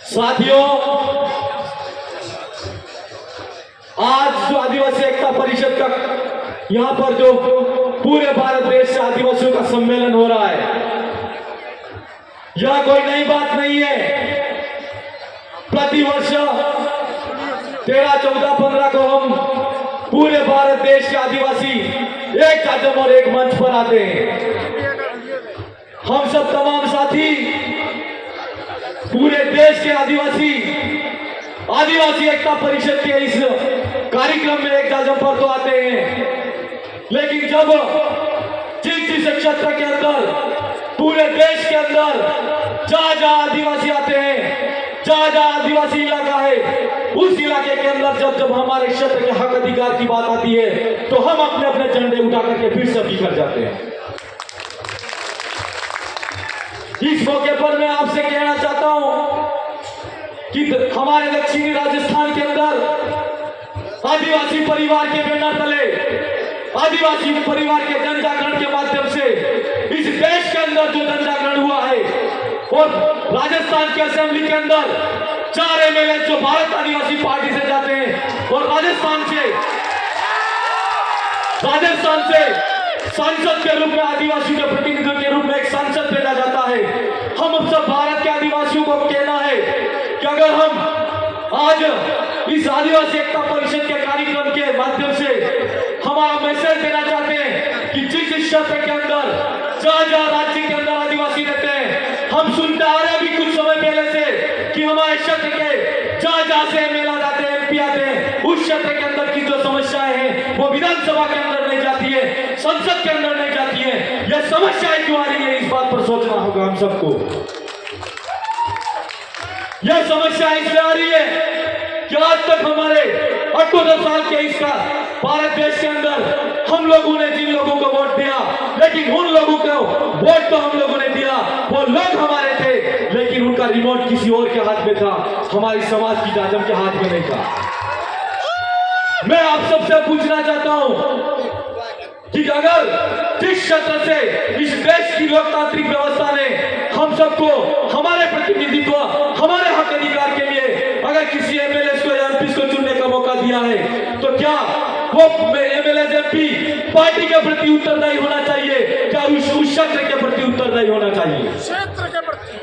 साथियों, आज जो आदिवासी एकता परिषद का यहाँ पर जो पूरे भारत देश से आदिवासियों का सम्मेलन हो रहा है, यह कोई नई बात नहीं है। प्रतिवर्ष 13, 14, 15 को हम पूरे भारत देश के आदिवासी एक कदम और एक मंच पर आते हैं। हम सब तमाम साथी पूरे देश के आदिवासी एकता परिषद के इस कार्यक्रम में एक कदम पर तो आते हैं, लेकिन जब जिस क्षेत्र के अंदर पूरे देश के अंदर जहां आदिवासी आते हैं, जहां आदिवासी इलाका है, उस इलाके के अंदर जब हमारे क्षेत्र के हक अधिकार की बात आती है तो हम अपने अपने झंडे उठा करके फिर से बिखर जाते हैं। इस मौके पर मैं आपसे कहना चाहता हूं कि हमारे दक्षिणी राजस्थान के अंदर आदिवासी परिवार के बैनर तले, आदिवासी परिवार के जन जागरण के माध्यम से इस देश के अंदर जो जन जागरण हुआ है, और राजस्थान के असेंबली के अंदर 4 एमएलए जो भारत आदिवासी पार्टी से जाते हैं, और राजस्थान से सांसद के रूप में आदिवासियों के प्रतिनिधित्व के रूप में एक सांसद भेजा जाता है। हम सब भारत के आदिवासियों को कहना है कि अगर हम आज इस आदिवासी एकता परिषद के कार्यक्रम के माध्यम से हमारा मैसेज देना चाहते हैं कि जिस क्षेत्र के अंदर जहां राज्य के अंदर आदिवासी रहते हैं, हम सुनते आ रहे हैं भी कुछ समय पहले से कि हमारे क्षेत्र के जहां से मेला जाते हैं, एमपी आते हैं, उस क्षेत्र के अंदर की जो समस्याएं हैं वो विधानसभा के अंदर नहीं जाती है, संसद के अंदर नहीं जाती है। यह समस्याएं क्यों आ रही है, इस बात पर सोचना होगा हम सबको। यह समस्या इसलिए आ रही है कि आज तक हमारे 78 साल के इसका भारत देश के अंदर हम लोगों ने जिन लोगों को वोट दिया, लेकिन उन लोगों को वोट तो हम लोगों ने दिया, वो लोग हमारे थे, लेकिन उनका रिमोट किसी और के हाथ में था, हमारी समाज की जाजम के हाथ में नहीं था। मैं आप सबसे पूछना चाहता हूं कि अगर जिस क्षेत्र से इस देश की लोकतांत्रिक व्यवस्था ने हम सबको हमारे प्रतिनिधित्व, हमारे हक अधिकार के लिए अगर किसी एमएलए को या एमपी को चुनने का मौका दिया है, तो क्या वो एमएलए एमपी पार्टी के प्रति उत्तरदायी होना चाहिए, क्या उस क्षेत्र के प्रति उत्तरदायी होना चाहिए,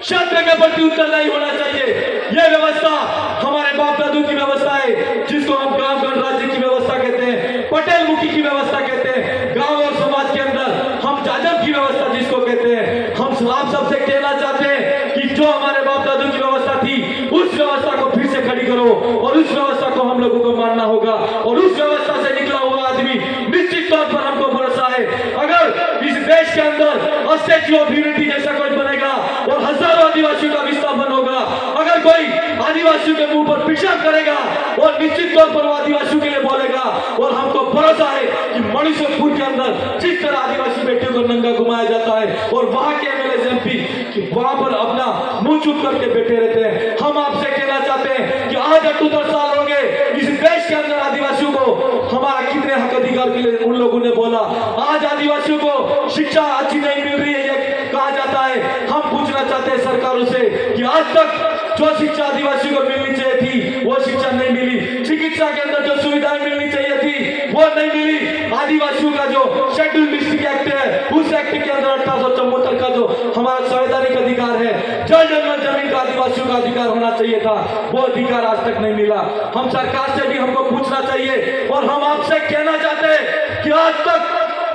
क्षेत्र के प्रति उत्तरदायी होना चाहिए। यह व्यवस्था हमारे बाप दादू की व्यवस्था है, जिसको हम गांव गणराज्य की व्यवस्था कहते हैं, पटेल मुखी की व्यवस्था कहते हैं, गांव और समाज के अंदर हम जाजम की व्यवस्था जिसको कहते हैं। हम आप सबसे कहना चाहते हैं कि जो हमारे बाप दादू की व्यवस्था थी, उस व्यवस्था को फिर से खड़ी करो, और उस व्यवस्था को हम लोगों को मानना होगा, और उस व्यवस्था से निकला हुआ आदमी निश्चित तौर पर हमको भरोसा है, अगर इस देश के अंदर स्टैच्यू ऑफ यूनिटी जैसा कुछ बनेगा और हजारों आदिवासियों का विस्थापन होगा, अगर कोई आदिवासियों के मुंह पर पेशाब करेगा और निश्चित तौर पर वो आदिवासियों के लिए बोलेगा, और हमको भरोसा है कि मणिपुर के अंदर जिस तरह आदिवासी बेटियों को नंगा घुमाया जाता है और वहां के एमएलए एमपी वहां पर अपना मुंह चुप करके बैठे रहते हैं, हम आपसे कहना चाहते हैं कि आज 78 साल हो गए इस देश के अंदर आदिवासियों को हमारा कितने हक अधिकार के लिए उन लोगों ने बोला। आज आदिवासियों को शिक्षा अच्छी नहीं मिल रही है, ये कहा जाता है। हम पूछना चाहते हैं सरकारों से कि आज तक जो शिक्षा आदिवासियों को मिलनी चाहिए थी वो शिक्षा नहीं मिली, चिकित्सा के अंदर जो सुविधाएं मिलनी चाहिए थी वो नहीं मिली। आदिवासियों का जो शेड्यूल डिस्ट्रिक्ट एक्ट है, उस एक्ट के अंदर 1874 का जो हमारा संवैधानिक अधिकार है, जल जमीन का आदिवासियों का अधिकार होना चाहिए था, वो अधिकार आज तक नहीं मिला। हम सरकार से भी हमको पूछना चाहिए, और हम आपसे कहना चाहते हैं कि आज तक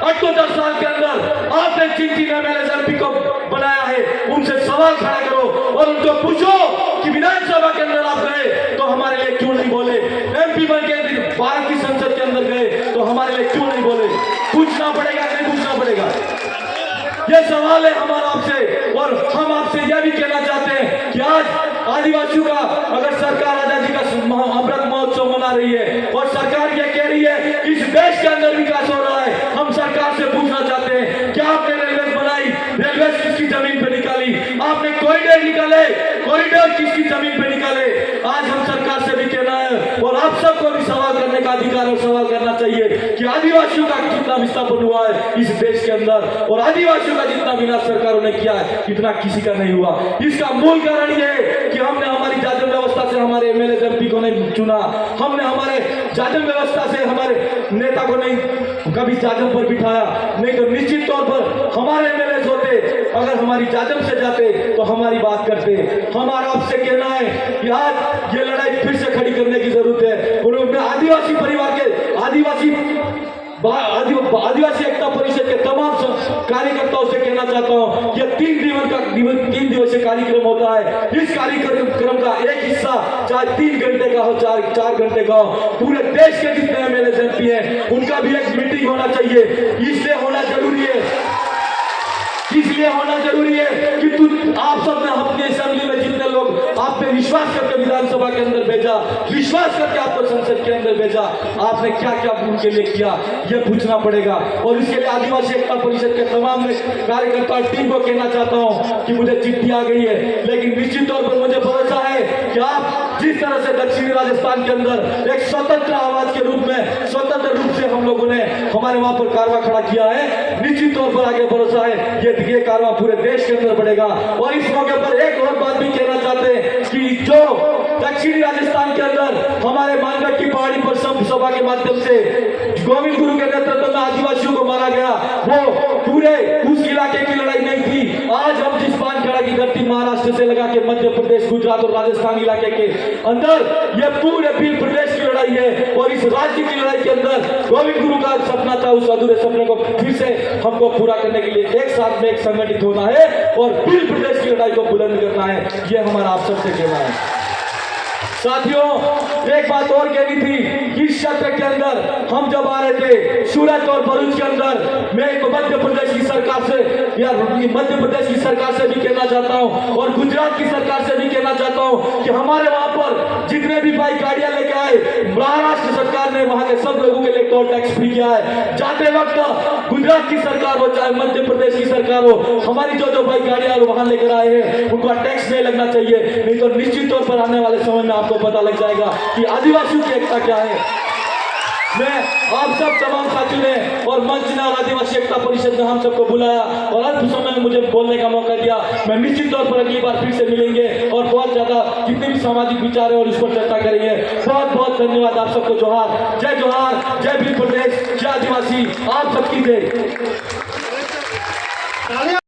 78 साल के अंदर आपने जिन एमएलए एमपी को बनाया है, उनसे सवाल खड़ा करो और उनको पूछो कि विधानसभा के अंदर आप गए तो हमारे लिए क्यों नहीं बोले, एमपी बन के भारत की संसद के अंदर गए तो हमारे लिए क्यों नहीं बोले। पूछना पड़ेगा, नहीं पूछना पड़ेगा, ये सवाल है हमारा आपसे। और हम आपसे यह भी कहना चाहते हैं कि आज आदिवासियों का अगर सरकार आजादी का अमृत महोत्सव मना रही है और सरकार ये कह रही है कि इस देश के अंदर विकास हो रहा है, हम सरकार से पूछना चाहते हैं क्या आपने रेलवे बनाई, रेलवे किसकी जमीन पे निकाली, आपने कॉरिडोर निकाले, कॉरिडोर किसकी जमीन पे निकाले। आज हम सरकार से भी कहना है और आप सबको भी सवाल करने का अधिकार और सवाल करना चाहिए कि आदिवासियों का कितना विस्थापन हुआ है इस देश के अंदर, और आदिवासियों का जितना विनाश सरकारों ने किया है इतना किसी का नहीं हुआ। इसका मूल कारण यह है कि हमने हमारी जाजम व्यवस्था से हमारे एमएलए एमपी को नहीं चुना, हमने हमारे जाजम व्यवस्था से हमारे नेता को नहीं कभी जाजम पर बिठाया, नहीं तो निश्चित तौर पर हमारे एमएलए होते अगर हमारी जाजम से जाते तो हमारी बात करते। हमारा आपसे कहना है कि आज ये लड़ाई फिर से खड़ी करने की जरूरत है। और आदिवासी परिवार के आदिवासी एकता परिषद के तमाम कार्यकर्ताओं से कहना चाहता हूं, यह 3 दिवसीय कार्यक्रम होता है। इस कार्यक्रम का एक हिस्सा चाहे 3 घंटे का हो, 4 घंटे का हो, पूरे देश के जितने एमएलए एमपी हैं उनका भी एक मीटिंग होना चाहिए। इसलिए होना जरूरी है कि आप सब ने अपनी असेंबली में जितने लोग आप पे विश्वास करके विधानसभा के अंदर भेजा, विश्वास करके आपको संसद के अंदर भेजा, आपने क्या क्या उनके लिए किया यह पूछना पड़ेगा। और इसके लिए आदिवासी एकता परिषद के तमाम कार्यकर्ता टीम को कहना चाहता हूं कि मुझे चिट्ठी आ गई है, लेकिन निश्चित तौर पर मुझे भरोसा है कि आप जिस तरह से दक्षिणी राजस्थान के अंदर एक स्वतंत्र आवाज के रूप में स्वतंत्र रूप से हम लोगों ने हमारे वहां पर कारवा खड़ा किया है, निश्चित तौर पर आगे भरोसा है ये कारवा पूरे देश के अंदर बढ़ेगा। और इस मौके पर एक और बात भी कहना चाहते हैं कि जो दक्षिणी राजस्थान के अंदर हमारे मानगढ़ की पहाड़ी पर सभा के माध्यम से गोविंद गुरु के नेतृत्व में आदिवासियों को मारा गया, वो पूरे उस इलाके की लड़ाई नहीं थी। आज हम जिस पानखेड़ा की धरती महाराष्ट्र से लगा के मध्य प्रदेश, गुजरात और राजस्थान इलाके के अंदर ये पूरे भील प्रदेश की लड़ाई है। और इस राज्य की लड़ाई के अंदर गोविंद गुरु का सपना था, उस अधूरे सपने को फिर से हमको पूरा करने के लिए एक साथ में एक संगठित होना है और भील प्रदेश की लड़ाई को बुलंद करना है। यह हमारा आप सबसे कहना है। साथियों, एक बात और कहनी थी, इस क्षेत्र के अंदर हम जब आ रहे थे सूरत और भरूच के अंदर, मैं मध्य प्रदेश की सरकार से या मध्य प्रदेश की सरकार से भी कहना चाहता हूं और गुजरात की सरकार से भी कहना चाहता हूं कि हमारे वहां पर जितने भी भाई गाड़ियां लेके आए, महाराष्ट्र सरकार ने वहां के सब लोगों के लिए टोल टैक्स फ्री किया है। जाते वक्त गुजरात की सरकार हो चाहे मध्य प्रदेश की सरकार हो, हमारी जो भाई गाड़ियां वहां लेकर आए हैं उनका टैक्स नहीं लगना चाहिए, नहीं तो निश्चित तौर पर आने वाले समय में आपको पता लग जाएगा कि आदिवासियों की एकता क्या है। मैं आप सब तमाम साथियों ने और मंच ने और आदिवासी एकता परिषद ने हम सबको बुलाया और अल्प समय में मुझे बोलने का मौका दिया। मैं निश्चित तौर पर अगली बार फिर से मिलेंगे और बहुत ज्यादा जितने भी सामाजिक विचार है और उस पर चर्चा करेंगे। बहुत बहुत धन्यवाद आप सबको। जोहार, जय भील प्रदेश, जय आदिवासी, आप सबकी जय।